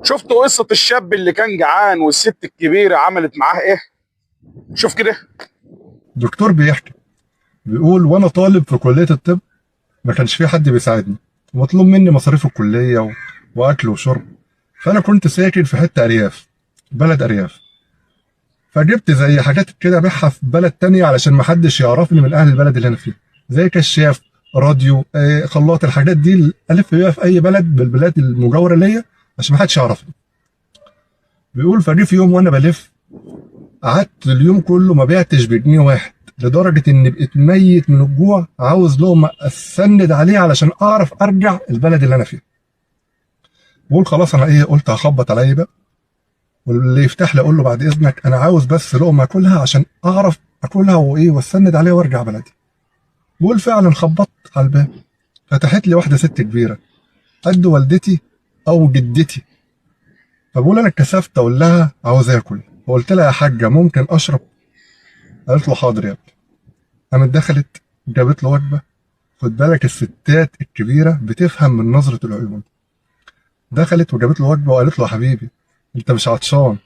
شفتوا قصة الشاب اللي كان جعان والست الكبيرة عملت معاه ايه؟ شوف كده. دكتور بيحكي، بيقول وانا طالب في كلية الطب ما كانش في حد بيساعدني، ومطلوب مني مصاريف الكلية واكل وشرب. فانا كنت ساكن في حتة ارياف، بلد ارياف. فجبت زي حاجات كده ابيعها في بلد تانية علشان ما حدش يعرفني من اهل البلد اللي انا فيه، زي كشاف، راديو، خلاط، الحاجات دي الف بيها في اي بلد بالبلاد المجاورة ليا عشان ما حدش يعرفني. بيقول فجي في يوم وانا بلف، قعدت اليوم كله ما بعتش بجنيه واحد، لدرجة إني بقيت ميت من الجوع، عاوز لقمة أسند عليه علشان أعرف أرجع البلد اللي أنا فيها. بقول خلاص أنا قلت هخبط على أي باب، واللي يفتح لي أقول له بعد إذنك أنا عاوز بس لقمة أكلها عشان أعرف أكلها وأسند عليها وأرجع بلدي. بقول فعلا خبطت على الباب، فتحت لي واحدة ست كبيرة قد والدتي أو جدتي. فبقول أنا اتكسفت أقول لها عاوز آكل، وقلت لها يا حاجة ممكن أشرب؟ قالت له حاضر يا ابني. قامت دخلت جابت له وجبة. خد بالك الستات الكبيرة بتفهم من نظرة العيون. دخلت وجابت له وجبة وقالت له يا حبيبي انت مش عطشان،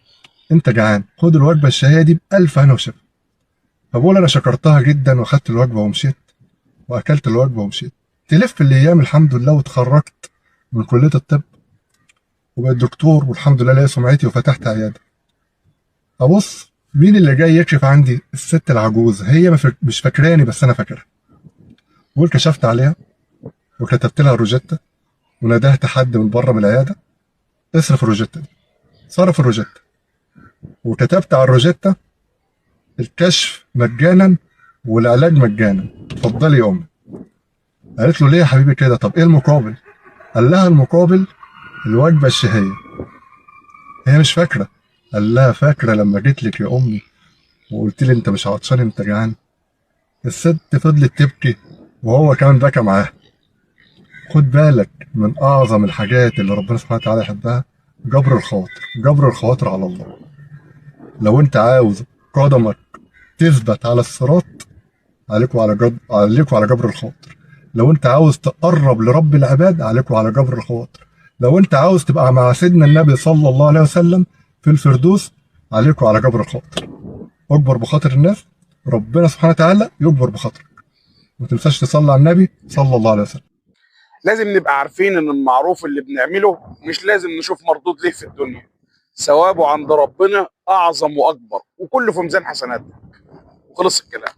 انت جعان، خد الوجبة الشهية دي بألف هنا وشفا. فبقول انا شكرتها جدا واخدت الوجبة ومشيت، واكلت الوجبة ومشيت. تلف الايام الحمد لله واتخرجت من كلية الطب، وبقيت دكتور والحمد لله ليا سمعتي وفتحت عيادة. ابص مين اللي جاي يكشف عندي؟ الست العجوز، هي مش فاكراني بس انا فاكرها. بقول كشفت عليها وكتبت لها روجيتا، وندهت حد من بره من العيادة اصرف الروجيتا دي. صرف الروجيتا، وكتبت على الروجيتا الكشف مجانا والعلاج مجانا، اتفضلي يا امي. قالت له ليه يا حبيبي كده؟ طب ايه المقابل؟ قال لها المقابل الوجبه الشهيه. هي مش فاكره. قال لها فاكره لما جيت لك يا امي وقلت لي انت مش عطشان انت جعان؟ الست فضلت تبكي وهو كمان بكى معاها. خد بالك من اعظم الحاجات اللي ربنا سبحانه وتعالى يحبها جبر الخواطر. جبر الخواطر على الله. لو انت عاوز قدمك تثبت على الصراط، عليكوا على جبر الخواطر. لو انت عاوز تقرب لرب العباد عليكوا على جبر الخواطر. لو انت عاوز تبقى مع سيدنا النبي صلى الله عليه وسلم في الفردوس عليكوا على جبر الخواطر. اكبر بخاطر الناس ربنا سبحانه وتعالى يكبر بخاطرك. ما تنساش تصلي على النبي صلى الله عليه وسلم. لازم نبقى عارفين ان المعروف اللي بنعمله مش لازم نشوف مردود ليه في الدنيا، ثوابه عند ربنا اعظم واكبر، وكله في ميزان حسناتك. وخلص الكلام.